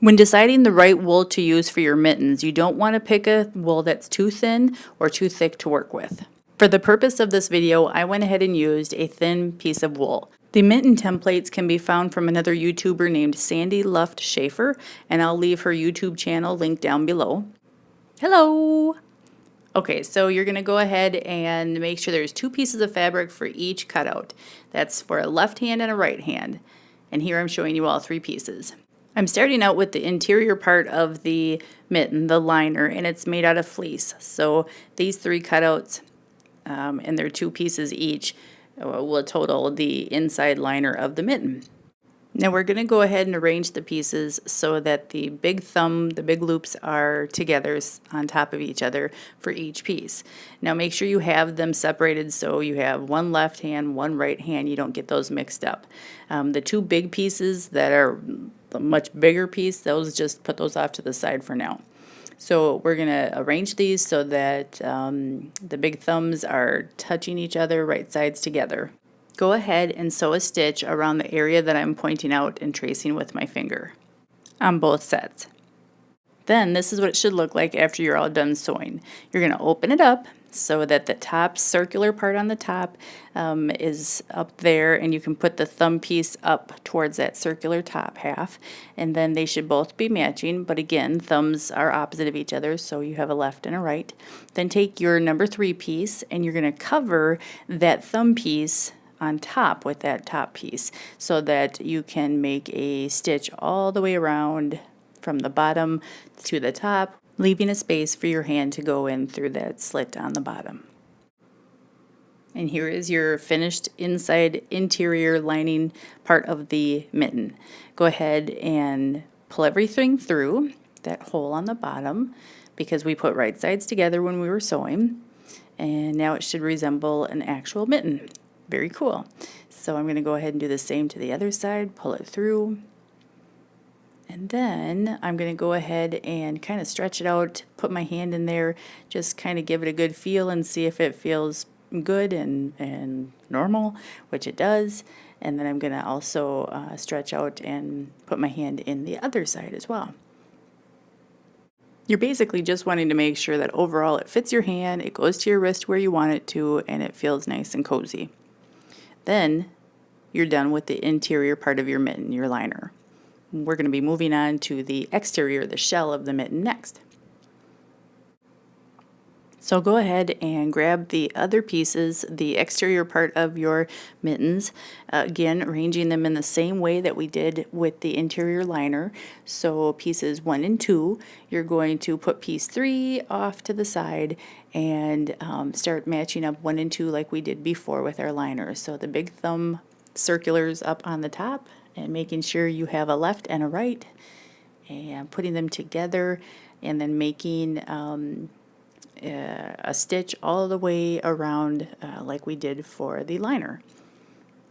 When deciding the right wool to use for your mittens, you don't want to pick a wool that's too thin or too thick to work with. For the purpose of this video, I went ahead and used a thin piece of wool. The mitten templates can be found from another YouTuber named Sandy Luft Schaefer, and I'll leave her YouTube channel linked down below. Hello! Okay, so you're going to go ahead and make sure there's 2 pieces of fabric for each cutout. That's for a left hand and a right hand. And here I'm showing you all 3 pieces. I'm starting out with the interior part of the mitten, the liner, and it's made out of fleece. So these 3 cutouts, and they're 2 pieces each, will total the inside liner of the mitten. Now we're going to go ahead and arrange the pieces so that the big thumb, the big loops are together on top of each other for each piece. Now make sure you have them separated so you have one left hand, one right hand. You don't get those mixed up. The 2 big pieces that are the much bigger piece, those just put those off to the side for now. So we're going to arrange these so that the big thumbs are touching each other, right sides together. Go ahead and sew a stitch around the area that I'm pointing out and tracing with my finger on both sets. Then this is what it should look like after you're all done sewing. You're going to open it up so that the top circular part on the top is up there, and you can put the thumb piece up towards that circular top half, and then they should both be matching, but again, thumbs are opposite of each other, so you have a left and a right. Then take your number 3 piece and you're going to cover that thumb piece on top with that top piece so that you can make a stitch all the way around from the bottom to the top, leaving a space for your hand to go in through that slit on the bottom. And here is your finished inside interior lining part of the mitten. Go ahead and pull everything through that hole on the bottom because we put right sides together when we were sewing, and now it should resemble an actual mitten. Very cool. So I'm going to go ahead and do the same to the other side, pull it through, and then I'm going to go ahead and kind of stretch it out, put my hand in there, just kind of give it a good feel and see if it feels good and normal, which it does. And then I'm going to also stretch out and put my hand in the other side as well. You're basically just wanting to make sure that overall it fits your hand, it goes to your wrist where you want it to, and it feels nice and cozy. Then you're done with the interior part of your mitten, your liner. We're going to be moving on to the exterior, the shell of the mitten next. So go ahead and grab the other pieces, the exterior part of your mittens, again arranging them in the same way that we did with the interior liner. So pieces 1 and 2, you're going to put piece 3 off to the side and start matching up 1 and 2 like we did before with our liner. So the big thumb circulars up on the top and making sure you have a left and a right and putting them together and then making a stitch all the way around like we did for the liner.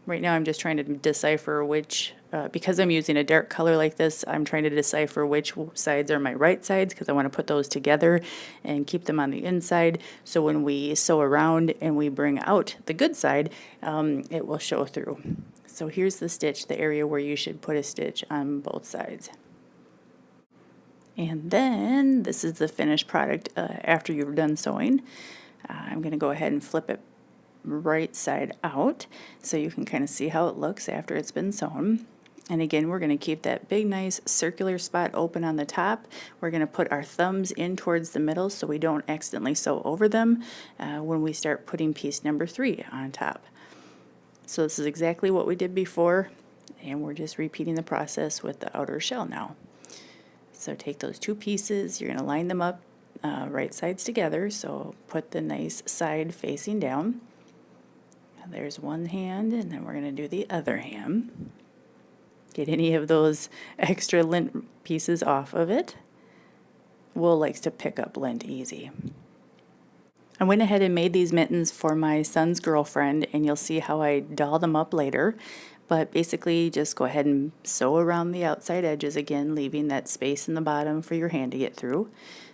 Right now I'm just trying to decipher which, because I'm using a dark color like this, I'm trying to decipher which sides are my right sides because I want to put those together and keep them on the inside so when we sew around and we bring out the good side, it will show through. So here's the stitch, the area where you should put a stitch on both sides. And then this is the finished product after you're done sewing. I'm going to go ahead and flip it right side out so you can kind of see how it looks after it's been sewn. And again, we're going to keep that big nice circular spot open on the top. We're going to put our thumbs in towards the middle so we don't accidentally sew over them when we start putting piece number 3 on top. So this is exactly what we did before, and we're just repeating the process with the outer shell now. So take those 2 pieces, you're going to line them up right sides together, so put the nice side facing down. There's one hand, and then we're going to do the other hand. Get any of those extra lint pieces off of it. Wool likes to pick up lint easy. I went ahead and made these mittens for my son's girlfriend, and you'll see how I doll them up later. But basically, just go ahead and sew around the outside edges again, leaving that space in the bottom for your hand to get through.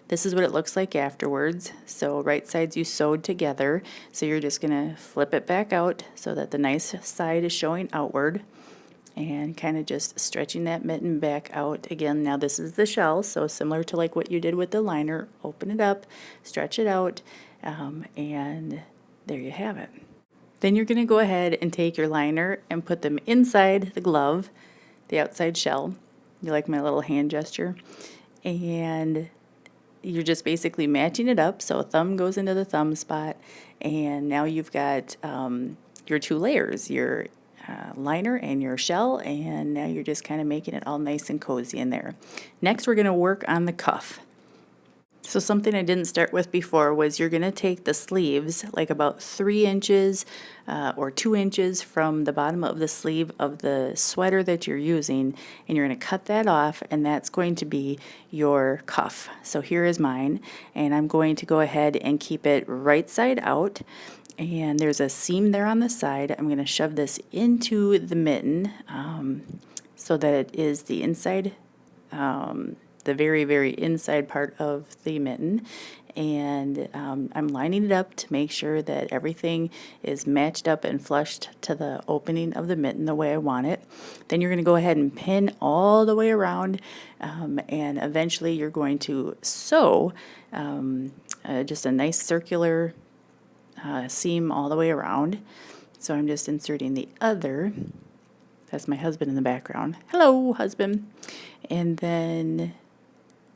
This is what it looks like afterwards. So right sides you sewed together. So you're just going to flip it back out so that the nice side is showing outward. and kind of just stretching that mitten back out. Again, now this is the shell, so similar to like what you did with the liner. Open it up, stretch it out, and there you have it. Then you're going to go ahead and take your liner and put them inside the glove, the outside shell. You like my little hand gesture? And you're just basically matching it up. So a thumb goes into the thumb spot, and now you've got your two layers, your liner and your shell, and now you're just kind of making it all nice and cozy in there. Next, we're going to work on the cuff. So something I didn't start with before was you're going to take the sleeves like about 3 inches or 2 inches from the bottom of the sleeve of the sweater that you're using, and you're going to cut that off, and that's going to be your cuff. So here is mine, and I'm going to go ahead and keep it right side out, and there's a seam there on the side. I'm going to shove this into the mitten so that it is the inside, the very, very inside part of the mitten, and I'm lining it up to make sure that everything is matched up and flushed to the opening of the mitten the way I want it. Then you're going to go ahead and pin all the way around, and eventually you're going to sew just a nice circular seam all the way around. So I'm just inserting the other. That's my husband in the background. Hello, husband. And then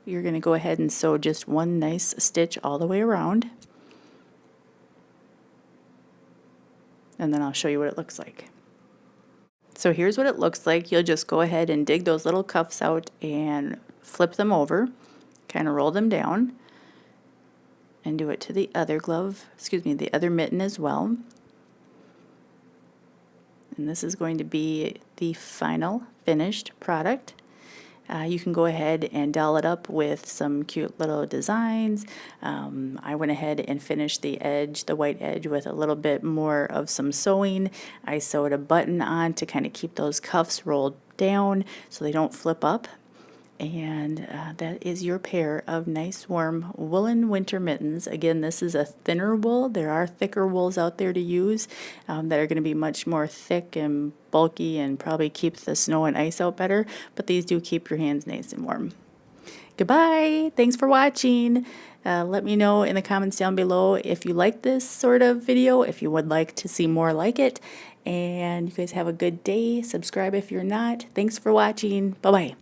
you're going to go ahead and sew just one nice stitch all the way around. And then I'll show you what it looks like. So here's what it looks like. You'll just go ahead and dig those little cuffs out and flip them over, kind of roll them down, and do it to the other glove, the other mitten as well. And this is going to be the final finished product. You can go ahead and doll it up with some cute little designs. I went ahead and finished the edge, the white edge, with a little bit more of some sewing. I sewed a button on to kind of keep those cuffs rolled down so they don't flip up. And that is your pair of nice warm woolen winter mittens. Again, this is a thinner wool. There are thicker wools out there to use that are going to be much more thick and bulky and probably keep the snow and ice out better, but these do keep your hands nice and warm. Goodbye. Thanks for watching. Let me know in the comments down below if you like this sort of video, if you would like to see more like it. And you guys have a good day. Subscribe if you're not. Thanks for watching. Bye-bye.